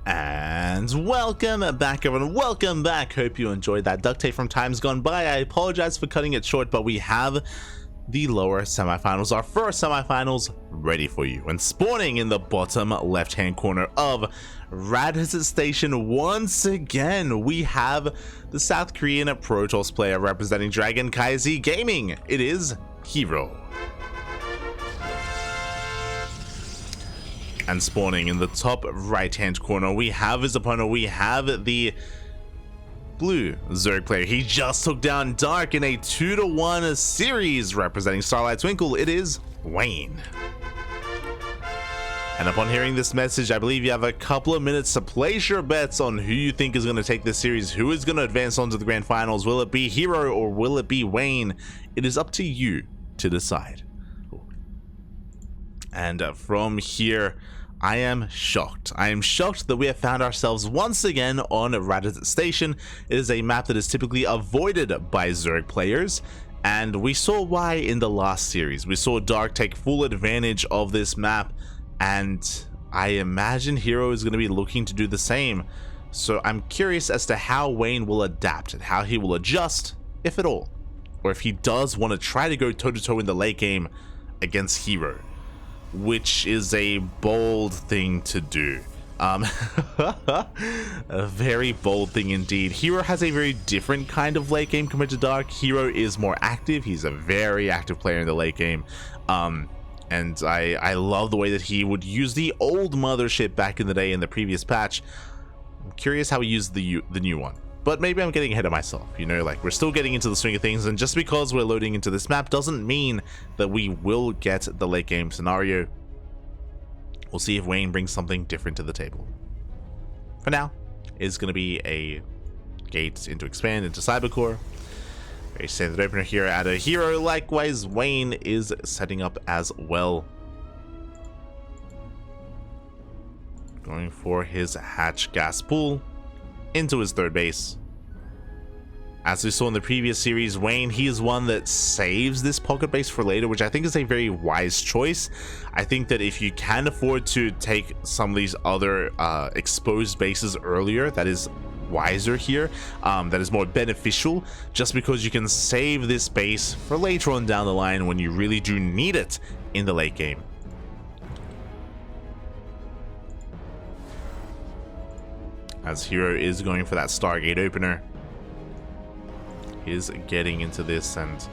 And welcome back, everyone. Welcome back. Hope you enjoyed that duct tape from times gone by. I apologize for cutting it short, but we have the lower semifinals, our first semifinals, ready for you. And spawning in the bottom left-hand corner of Radha's Station once again, we have the South Korean Protoss player representing CranKy Gaming. It is herO. And spawning in the top right-hand corner, we have his opponent. We have the blue Zerg player. He just took down Dark in a 2-1 series representing Starlight Twinkle. It is Wayne. And upon hearing this message, I believe you have a couple of minutes to place your bets on who you think is going to take this series, who is going to advance on to the grand finals. Will it be herO or will it be Wayne? It is up to you to decide. And from here, I am shocked. I am shocked that we have found ourselves once again on Radha's Station. It is a map that is typically avoided by Zerg players, and we saw why in the last series. We saw Dark take full advantage of this map, and I imagine herO is going to be looking to do the same. So I'm curious as to how Wayne will adapt and how he will adjust, if at all, or if he does want to try to go toe-to-toe in the late game against herO, which is a bold thing to do. A very bold thing indeed. herO has a very different kind of late game compared to Dark. herO is more active. He's a very active player in the late game. And I love the way that he would use the old mothership back in the day in the previous patch. I'm curious how he used the new one. But maybe I'm getting ahead of myself, you know, like we're still getting into the swing of things, and just because we're loading into this map doesn't mean that we will get the late game scenario. We'll see if Wayne brings something different to the table. For now, it's going to be a gate into expand into Cybercore. Very standard opener here at a herO. Likewise, Wayne is setting up as well. Going for his hatch gas pool into his third base. As we saw in the previous series, Wayne, he is one that saves this pocket base for later, which I think is a very wise choice. I think that if you can afford to take some of these other exposed bases earlier, that is wiser here. That is more beneficial, just because you can save this base for later on down the line when you really do need it in the late game. As herO is going for that Stargate opener. He is getting into this, and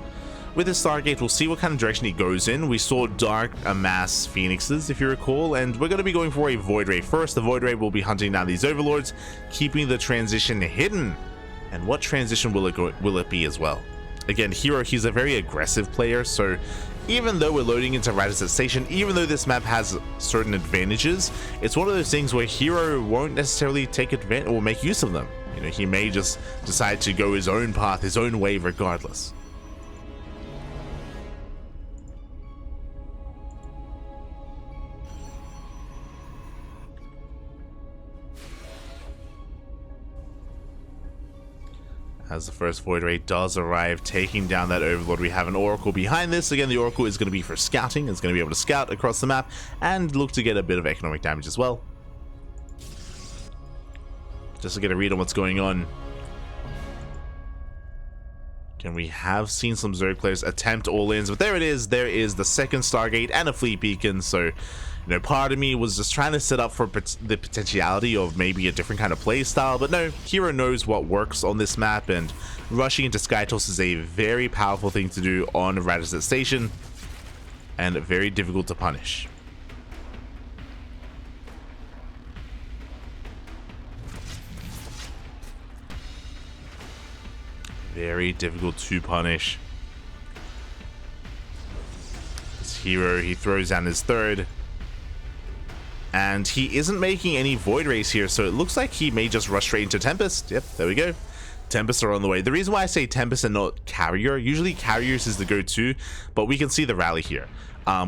with the Stargate, we'll see what kind of direction he goes in. We saw Dark amass Phoenixes, if you recall, and we're going to be going for a Void Ray first. The Void Ray will be hunting down these Overlords, keeping the transition hidden. And what transition will it be as well? Again, herO, he's a very aggressive player, so even though we're loading into Radha's Station, even though this map has certain advantages, it's one of those things where herO won't necessarily take advantage or make use of them. You know, he may just decide to go his own path, his own way regardless. As the first Void Ray does arrive, taking down that Overlord, we have an Oracle behind this. Again, the Oracle is going to be for scouting. It's going to be able to scout across the map and look to get a bit of economic damage as well. Just to get a read on what's going on. Again, we have seen some Zerg players attempt all-ins, but there it is. There is the second Stargate and a Fleet Beacon, so you know, part of me was just trying to set up for the potentiality of maybe a different kind of play style, but no, herO knows what works on this map, and rushing into Skytoss is a very powerful thing to do on Radha's Station, and very difficult to punish. Very difficult to punish. This herO, he throws down his third. And he isn't making any Void Rays here, so it looks like he may just rush straight into Tempest. Yep, there we go. Tempests are on the way. The reason why I say Tempest and not Carrier, usually Carriers is the go-to, but we can see the rally here.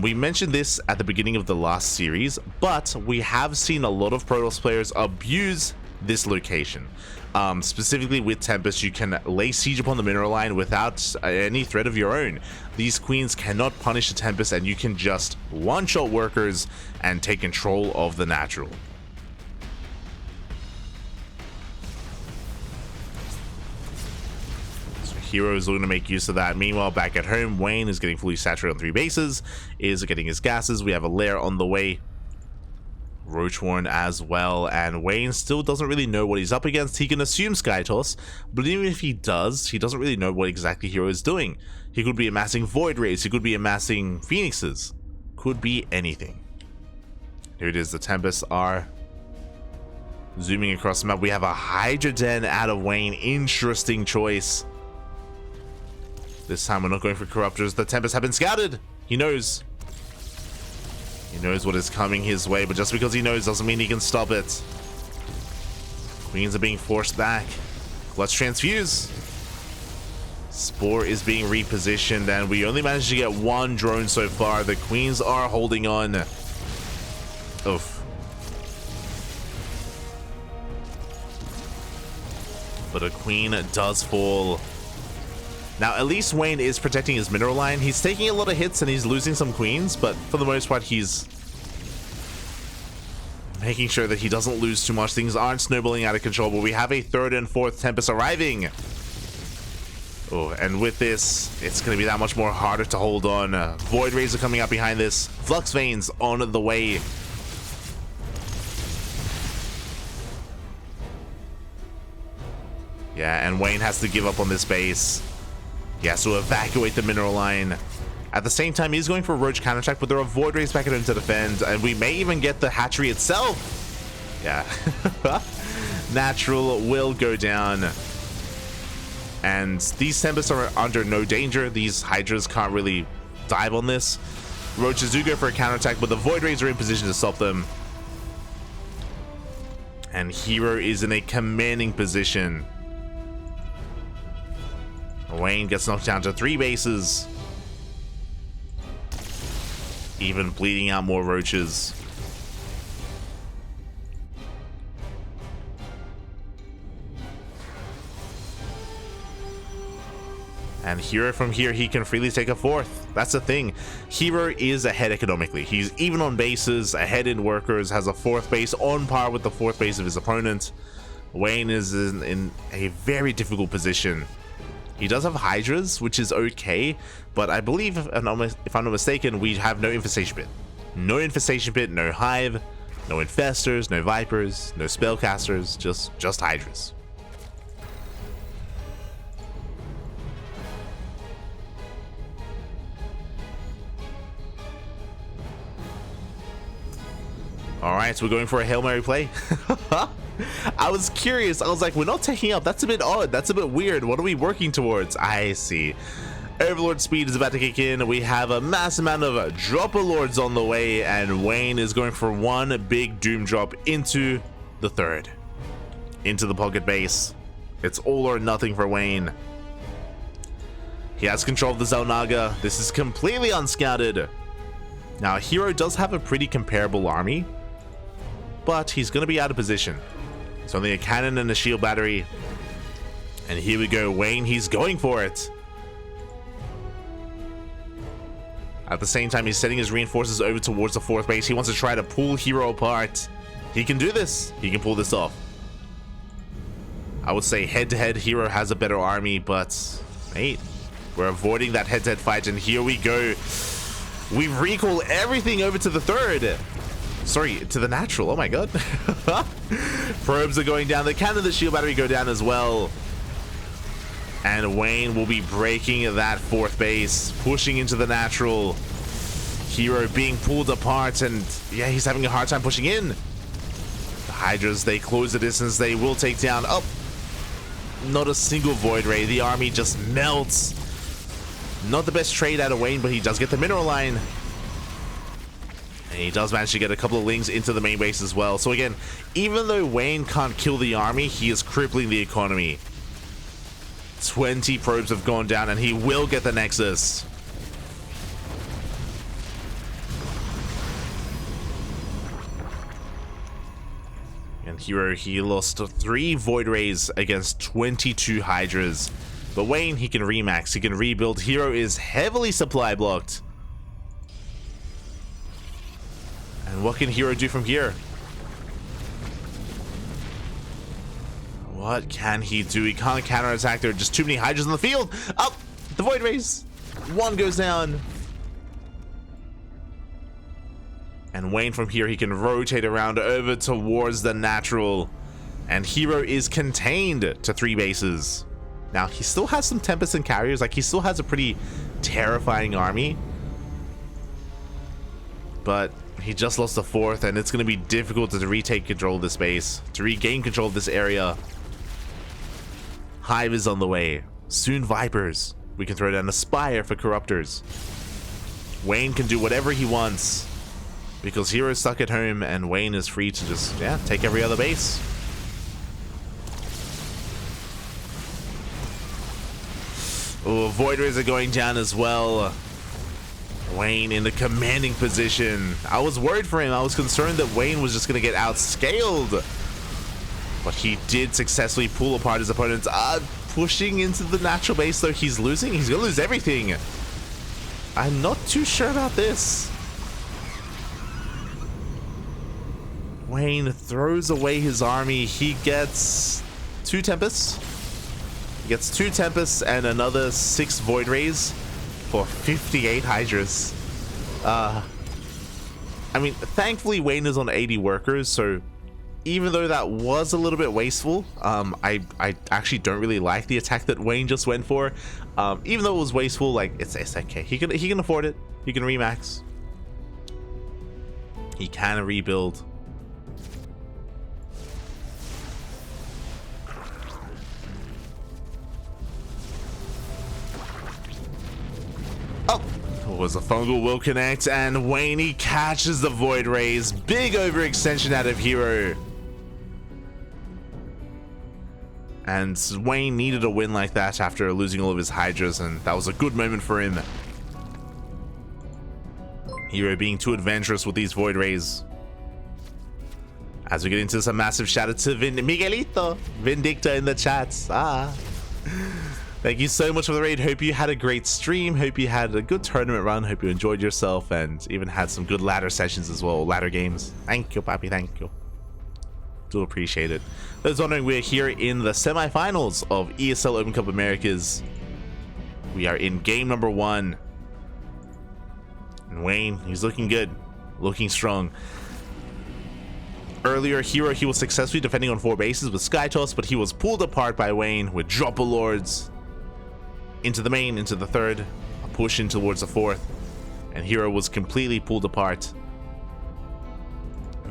We mentioned this at the beginning of the last series, but we have seen a lot of Protoss players abuse this location. Specifically with Tempest, you can lay siege upon the mineral line without any threat of your own. These queens cannot punish the Tempest, and you can just one-shot workers and take control of the natural. herO is going to make use of that. Meanwhile, back at home, Wayne is getting fully saturated on 3 bases, is getting his gases. We have a lair on the way, Roachhorn as well, and Wayne still doesn't really know what he's up against. He can assume Sky Toss, but even if he does, he doesn't really know what exactly herO is doing. He could be amassing Void Rays, he could be amassing Phoenixes, could be anything. Here it is, the Tempests are zooming across the map. We have a Hydra Den out of Wayne. Interesting choice. This time we're not going for Corruptors. The Tempests have been scouted. He knows. He knows what is coming his way, but just because he knows doesn't mean he can stop it. Queens are being forced back. Let's transfuse. Spore is being repositioned, and we only managed to get 1 drone so far. The Queens are holding on. Oof. But a queen does fall. Now, at least Wayne is protecting his mineral line. He's taking a lot of hits and he's losing some queens, but for the most part, he's making sure that he doesn't lose too much. Things aren't snowballing out of control, but we have a 3rd and 4th Tempest arriving. Oh, and with this, it's going to be that much more harder to hold on. Void Rays are coming up behind this. Flux Veins on the way. Yeah, and Wayne has to give up on this base. He has to evacuate the mineral line. At the same time, he's going for a Roach counterattack, but there are Void Rays back at him to defend, and we may even get the hatchery itself. Yeah. Natural will go down. And these Tempests are under no danger. These Hydras can't really dive on this. Roaches do go for a counterattack, but the Void Rays are in position to stop them. And herO is in a commanding position. Wayne gets knocked down to 3 bases. Even bleeding out more roaches. And herO from here, he can freely take a 4th. That's the thing. herO is ahead economically. He's even on bases, ahead in workers, has a 4th base on par with the 4th base of his opponent. Wayne is in a very difficult position. He does have Hydras, which is okay, but I believe, if I'm not mistaken, we have no Infestation Pit. No Infestation Pit, no Hive, no Infestors, no Vipers, no Spellcasters, just Hydras. Alright, so we're going for a Hail Mary play. I was curious. I was like, we're not taking up. That's a bit odd. That's a bit weird. What are we working towards? I see. Overlord speed is about to kick in. We have a mass amount of Dropper Lords on the way, and Wayne is going for 1 big Doom Drop into the 3rd. Into the pocket base. It's all or nothing for Wayne. He has control of the Xel'Naga. This is completely unscouted. Now, herO does have a pretty comparable army, but he's going to be out of position. It's only a cannon and a shield battery. And here we go. Wayne, he's going for it. At the same time, he's setting his reinforcements over towards the 4th base. He wants to try to pull herO apart. He can do this. He can pull this off. I would say head-to-head, herO has a better army, but mate, we're avoiding that head-to-head fight, and here we go. We recall everything over to the 3rd. Sorry, to the natural. Oh my god. Probes are going down. The cannon and the shield battery go down as well. And Wayne will be breaking that 4th base, pushing into the natural. herO being pulled apart, and yeah, he's having a hard time pushing in. The Hydras, they close the distance. They will take down. Oh, not a single Void Ray. The army just melts. Not the best trade out of Wayne, but he does get the mineral line. And he does manage to get a couple of lings into the main base as well. So again, even though Wayne can't kill the army, he is crippling the economy. 20 probes have gone down, and he will get the Nexus. And herO, he lost 3 Void Rays against 22 Hydras. But Wayne, he can remax, he can rebuild. herO is heavily supply blocked. And what can herO do from here? What can he do? He can't counterattack. There are just too many Hydras on the field. Oh, the Void Rays. One goes down. And Wayne from here, he can rotate around over towards the natural. And herO is contained to 3 bases. Now, he still has some Tempest and carriers. Like, he still has a pretty terrifying army. But he just lost the 4th, and it's going to be difficult to retake control of this base, to regain control of this area. Hive is on the way. Soon Vipers. We can throw down a Spire for Corruptors. Wayne can do whatever he wants, because hero's stuck at home, and Wayne is free to just, yeah, take every other base. Oh, Void Rays are going down as well. Wayne in the commanding position. I was worried for him. I was concerned that Wayne was just going to get outscaled. But he did successfully pull apart his opponents. Pushing into the natural base, though. He's losing. He's going to lose everything. I'm not too sure about this. Wayne throws away his army. He gets 2 Tempests. He gets 2 Tempests and another 6 Void Rays for 58 Hydras. I mean, thankfully Wayne is on 80 workers, so even though that was a little bit wasteful, I actually don't really like the attack that Wayne just went for. Even though it was wasteful, like, it's okay. He can afford it. He can remax. He can rebuild. Oh, was a fungal will connect, and Wayne, he catches the Void Rays. Big overextension out of herO. And Wayne needed a win like that after losing all of his Hydras, and that was a good moment for him. herO being too adventurous with these Void Rays. As we get into some massive shout out to Miguelito Vindicta in the chats. Thank you so much for the raid. Hope you had a great stream. Hope you had a good tournament run. Hope you enjoyed yourself and even had some good ladder sessions as well. Ladder games. Thank you, Papi. Thank you. Do appreciate it. Those wondering, we're here in the semifinals of ESL Open Cup Americas. We are in game number 1. And Wayne, he's looking good. Looking strong. Earlier, herO, he was successfully defending on 4 bases with Sky Toss, but he was pulled apart by Wayne with Dropper Lords. Into the main, into the 3rd, a push in towards the 4th, and herO was completely pulled apart.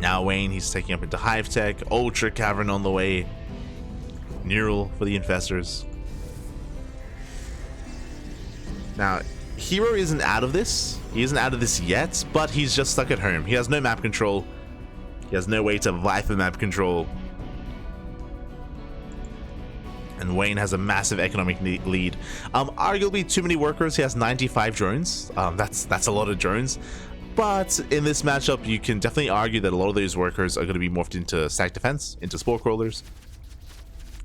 Now Wayne, he's taking up into Hive Tech, Ultra Cavern on the way, Neural for the Infestors. Now, herO isn't out of this. He isn't out of this yet, but he's just stuck at home. He has no map control. He has no way to Viper map control. And Wayne has a massive economic lead. Arguably too many workers. He has 95 drones. That's a lot of drones. But in this matchup, you can definitely argue that a lot of those workers are going to be morphed into stack defense, into spore crawlers.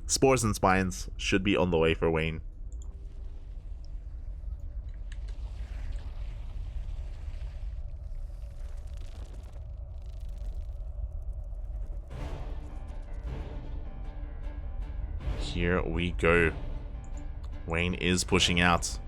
Spores and spines should be on the way for Wayne. Here we go. Wayne is pushing out.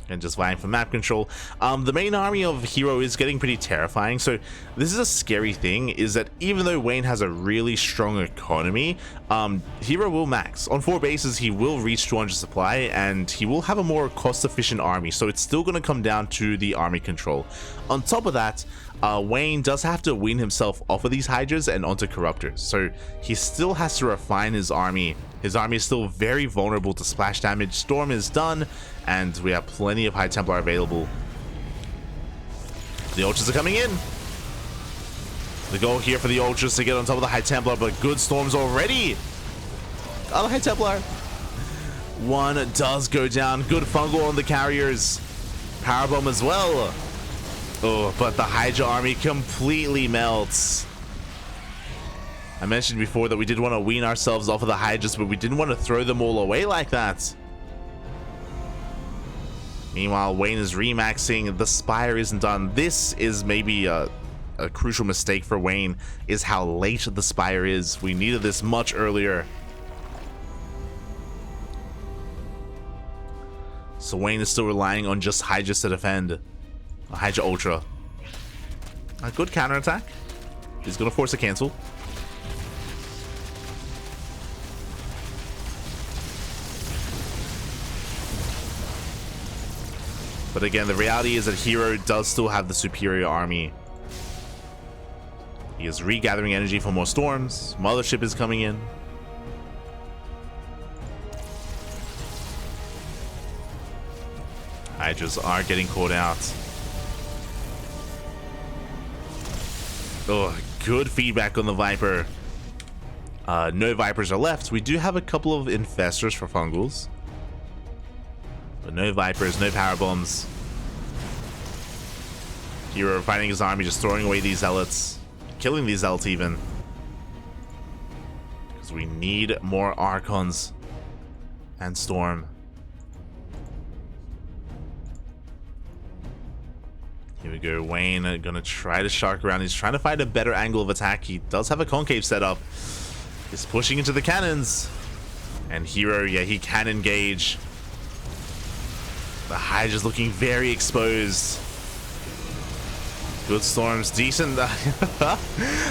And just vying for map control. The main army of herO is getting pretty terrifying. So this is a scary thing, is that even though Wayne has a really strong economy, herO will max. On 4 bases, he will reach 200 supply, and he will have a more cost-efficient army. So it's still going to come down to the army control. On top of that, Wayne does have to wean himself off of these Hydras and onto Corruptors. So he still has to refine his army. His army is still very vulnerable to splash damage. Storm is done, and we have plenty of High Templar available. The Ultras are coming in. The goal here for the Ultras to get on top of the High Templar, but good Storms already. Oh, the High Templar. One does go down. Good fungal on the carriers. Powerbomb as well. Oh, but the Hydra army completely melts. I mentioned before that we did want to wean ourselves off of the Hydras, but we didn't want to throw them all away like that. Meanwhile, Wayne is remaxing. The Spire isn't done. This is maybe a a crucial mistake for Wayne is how late the Spire is. We needed this much earlier. So Wayne is still relying on just Hydras to defend. A Hydra Ultra. A good counterattack. He's going to force a cancel. But again, the reality is that herO does still have the superior army. He is regathering energy for more storms. Mothership is coming in. Hydras are getting caught out. Oh, good feedback on the Viper. No Vipers are left. We do have a couple of Infestors for Fungals. But no Vipers, no Power Bombs. herO fighting his army, just throwing away these Zealots. Killing these Zealots even. Because we need more Archons. And Storm. Here we go, Wayne gonna try to shark around. He's trying to find a better angle of attack. He does have a concave set up. He's pushing into the cannons. And herO, yeah, he can engage. The Hydra's looking very exposed. Good storms, decent.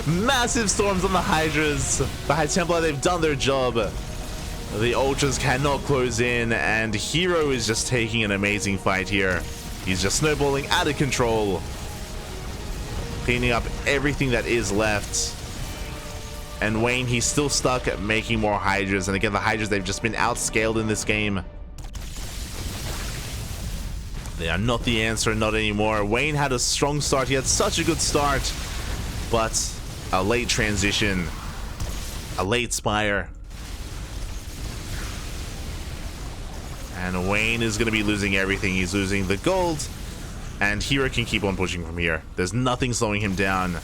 Massive storms on the Hydras. The High Templar, they've done their job. The Ultras cannot close in, and herO is just taking an amazing fight here. He's just snowballing out of control. Cleaning up everything that is left. And Wayne, he's still stuck at making more Hydras. And again, the Hydras, they've just been outscaled in this game. They are not the answer, not anymore. Wayne had a strong start. He had such a good start. But a late transition. A late Spire. And Wayne is going to be losing everything. He's losing the gold. And herO can keep on pushing from here. There's nothing slowing him down.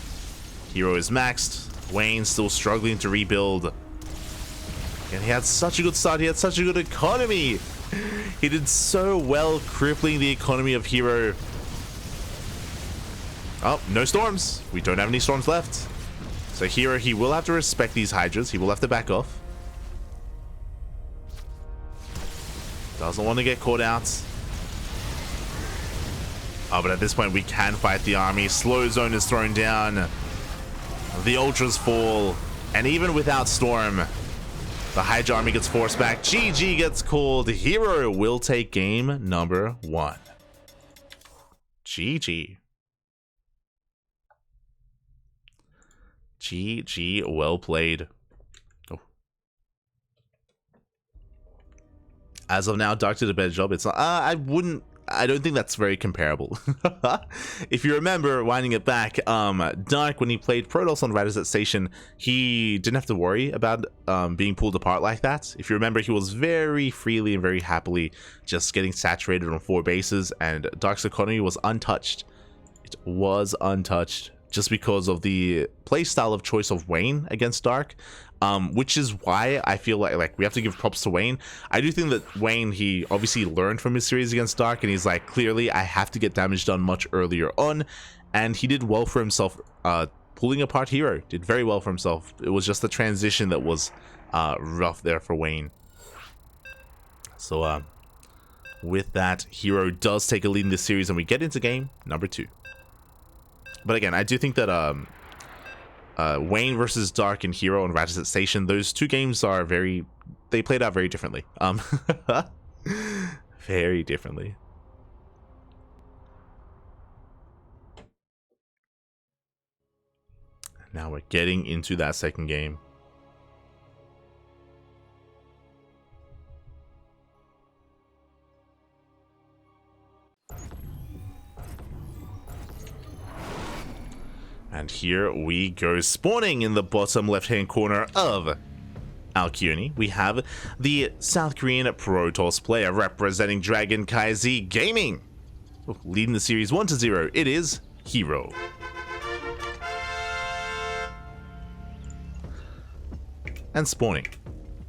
herO is maxed. Wayne still struggling to rebuild. And he had such a good start. He had such a good economy. He did so well crippling the economy of herO. Oh, no storms. We don't have any storms left. So herO, he will have to respect these Hydras. He will have to back off. Doesn't want to get caught out. Oh, but at this point we can fight the army. Slow zone is thrown down. The Ultras fall. And even without Storm, the Hydra army gets forced back. GG gets called. herO will take game number 1. GG. GG, well played. Oh. As of now, Dark did a better job. It's not, I don't think that's very comparable. If you remember, winding it back, Dark, when he played Protoss on Radizet Station, he didn't have to worry about being pulled apart like that. If you remember, he was very freely and very happily just getting saturated on 4 bases, and Dark's economy was untouched. It was untouched just because of the playstyle of choice of Wayne against Dark. Which is why I feel like we have to give props to Wayne. I do think that Wayne, he obviously learned from his series against Dark, and he's like, clearly I have to get damage done much earlier on, and he did well for himself. Pulling apart herO, did very well for himself. It was just the transition that was rough there for Wayne. So with that, herO does take a lead in this series, and we get into game number 2. But again, I do think that Wayne versus Dark and herO and Radizet Station, those 2 games are they played out very differently. Very differently. Now we're getting into that second game. And here we go, spawning in the bottom left-hand corner of our CUNY. We have the South Korean Protoss player representing CranKy Z Gaming. Leading the series 1-0, it is herO. And spawning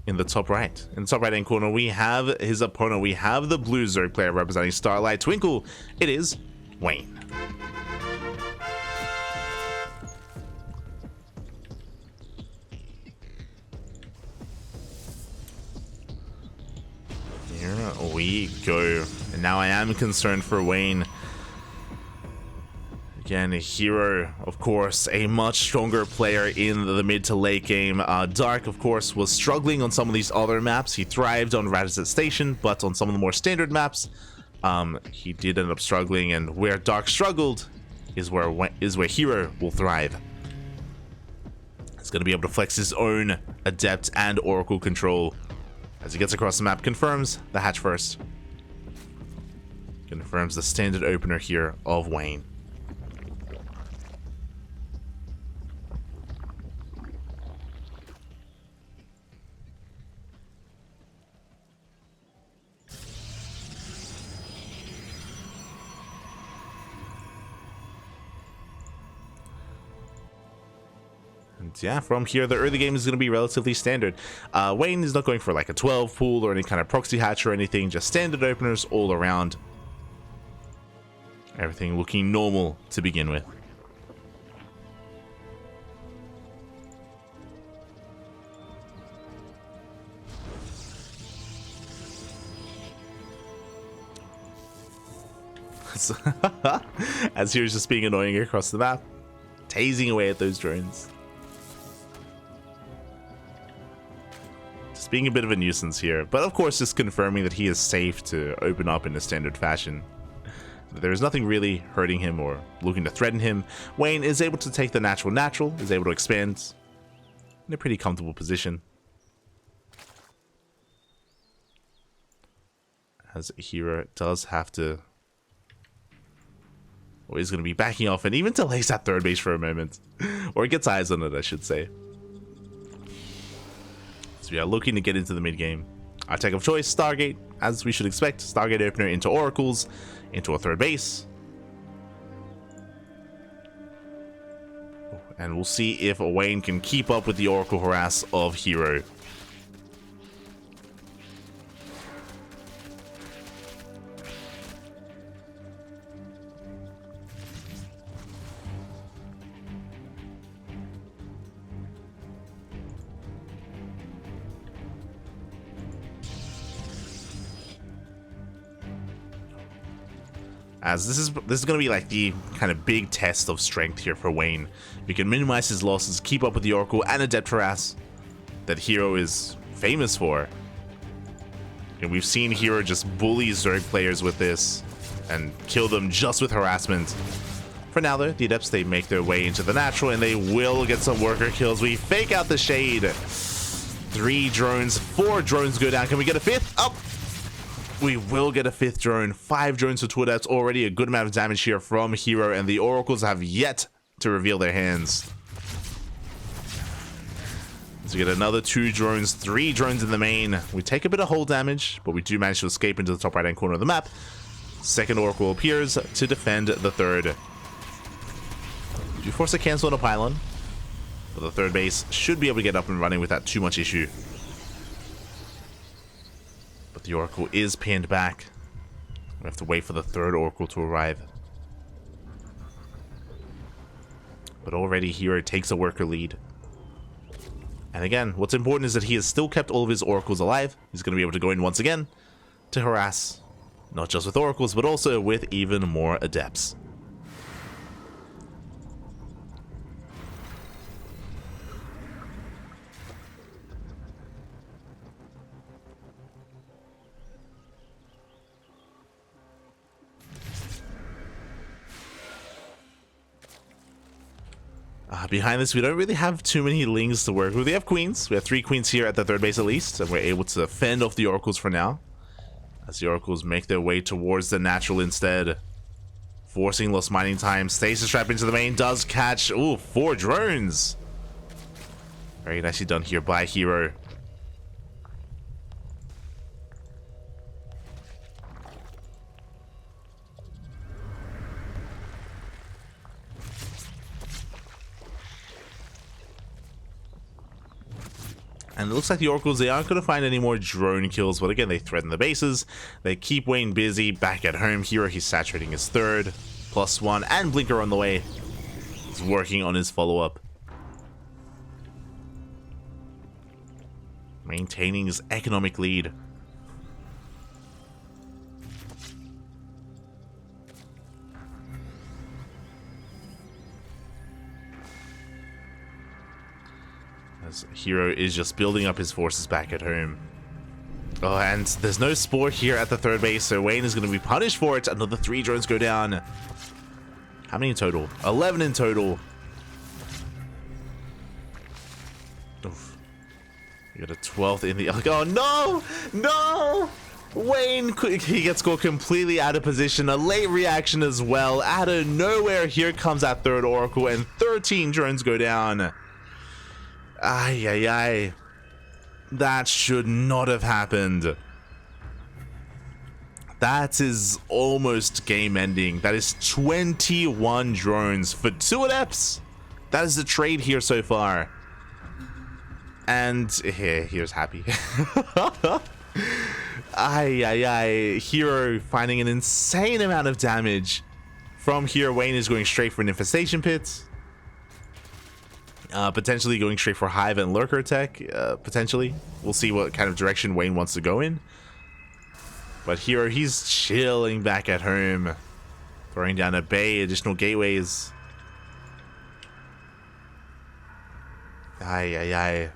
in the top right. In the top right-hand corner, we have his opponent. We have the Blue Zerg player representing Starlight Twinkle. It is Wayne. go. And now I am concerned for Wayne. Again, herO, of course, a much stronger player in the mid to late game. Dark, of course, was struggling on some of these other maps. He thrived on Radizet Station, but on some of the more standard maps, he did end up struggling. And where Dark struggled is where herO will thrive. He's going to be able to flex his own Adept and Oracle control. As he gets across the map, confirms the hatch first. Confirms the standard opener here of Wayne. Yeah, from here, the early game is going to be relatively standard. Wayne is not going for like a 12 pool or any kind of proxy hatch or anything, just standard openers all around. Everything looking normal to begin with. As here's just being annoying across the map, tasing away at those drones. Being a bit of a nuisance here, but of course just confirming that he is safe to open up in a standard fashion. There is nothing really hurting him or looking to threaten him. Wayne is able to take the natural, is able to expand in a pretty comfortable position. As herO does have to, or he's going to be backing off and even delays that third base for a moment, or gets eyes on it, I should say. So we are looking to get into the mid game. Our tech of choice, Stargate, as we should expect. Stargate opener into Oracles, into a third base. And we'll see if Wayne can keep up with the Oracle harass of herO. As this is going to be like the kind of big test of strength here for Wayne. We can minimize his losses, keep up with the Oracle and Adept harass that herO is famous for. And we've seen herO just bully Zerg players with this and kill them just with harassment. For now though, the Adepts, they make their way into the natural and they will get some worker kills. We fake out the shade. 3 drones, 4 drones go down. Can we get a 5th? Oh! We will get a 5th drone. 5 drones for 2 Adepts. Already a good amount of damage here from herO, and the Oracles have yet to reveal their hands. So we get another 2 drones, 3 drones in the main. We take a bit of hull damage, but we do manage to escape into the top right-hand corner of the map. Second Oracle appears to defend the third. We do force a cancel on a pylon, but the third base should be able to get up and running without too much issue. But the Oracle is pinned back. We have to wait for the third Oracle to arrive. But already herO takes a worker lead. And again, what's important is that he has still kept all of his Oracles alive. He's going to be able to go in once again to harass, not just with Oracles, but also with even more Adepts. Behind this, we don't really have too many Lings to work with. We have Queens. We have 3 Queens here at the third base at least, and we're able to fend off the Oracles for now. As the Oracles make their way towards the natural instead. Forcing lost mining time. Stasis trap into the main. Does catch, 4 drones. Very nicely done here by herO. And it looks like the Oracles, they aren't going to find any more drone kills, but again, they threaten the bases. They keep Wayne busy. Back at home, herO, he's saturating his third. +1, and Blinker on the way. He's working on his follow-up. Maintaining his economic lead. as herO is just building up his forces back at home. Oh, and there's no Spore here at the third base, so Wayne is going to be punished for it. Another 3 drones go down. How many in total? 11 in total. Oof. You got a 12th in the... Oh, no! No! Wayne, he gets caught completely out of position. A late reaction as well. Out of nowhere, here comes that third Oracle, and 13 drones go down. Ay, ay, ay. That should not have happened. That is almost game ending. That is 21 drones for 2 adepts. That is the trade here so far. And here's happy. Ay, ay, ay. herO finding an insane amount of damage. From here, Wayne is going straight for an infestation pit. Potentially going straight for Hive and Lurker tech. Potentially. We'll see what kind of direction Wayne wants to go in. But herO, he's chilling back at home. Throwing down a bay, additional gateways. Ay, ay, ay.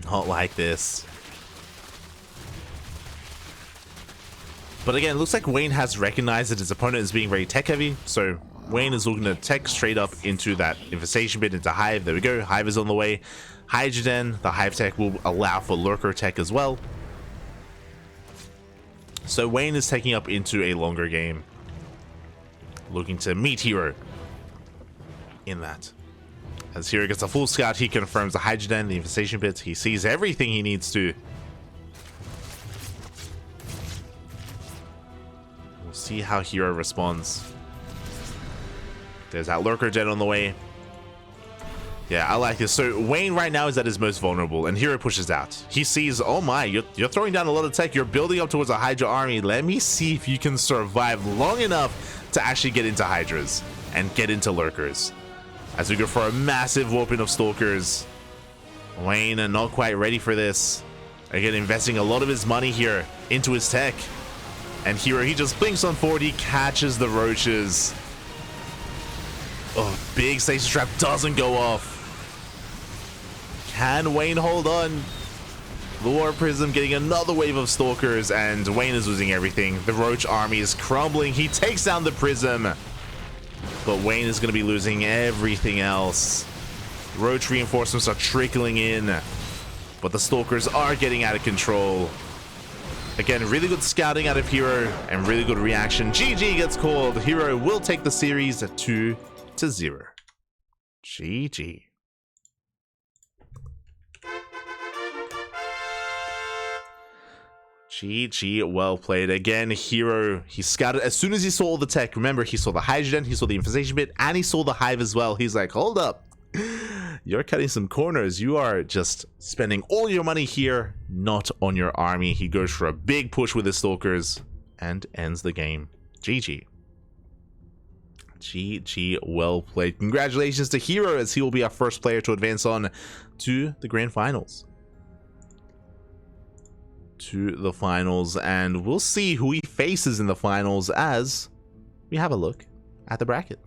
Not like this. But again, it looks like Wayne has recognized that his opponent is being very tech heavy, so Wayne is looking to tech straight up into that infestation bit, into Hive. There we go. Hive is on the way. Hydrogen, the Hive tech will allow for Lurker tech as well. So Wayne is taking up into a longer game, looking to meet herO in that. As herO gets a full scout, he confirms the Hydrogen, the infestation pit. He sees everything he needs to. We'll see how herO responds. There's that Lurker Gen on the way. Yeah, I like this. So Wayne right now is at his most vulnerable, and herO pushes out. He sees, oh my, you're throwing down a lot of tech. You're building up towards a Hydra army. Let me see if you can survive long enough to actually get into Hydras and get into Lurkers. As we go for a massive whooping of Stalkers. Wayne not quite ready for this. Again, investing a lot of his money here into his tech. And herO, he just blinks on forward. He catches the roaches. Oh, big stasis trap doesn't go off. Can Wayne hold on? The War Prism getting another wave of Stalkers, and Wayne is losing everything. The Roach army is crumbling. He takes down the Prism. But Wayne is going to be losing everything else. Roach reinforcements are trickling in. But the Stalkers are getting out of control. Again, really good scouting out of herO and really good reaction. GG gets called. herO will take the series 2-0. GG. GG, well played. Again, herO, he scouted as soon as he saw all the tech. Remember, he saw the Hydrogen, he saw the infestation bit, and he saw the Hive as well. He's like, hold up. You're cutting some corners. You are just spending all your money here, not on your army. He goes for a big push with his Stalkers and ends the game. GG. GG, well played. Congratulations to herO, as he will be our first player to advance on to the grand finals. And we'll see who he faces in the finals as we have a look at the bracket.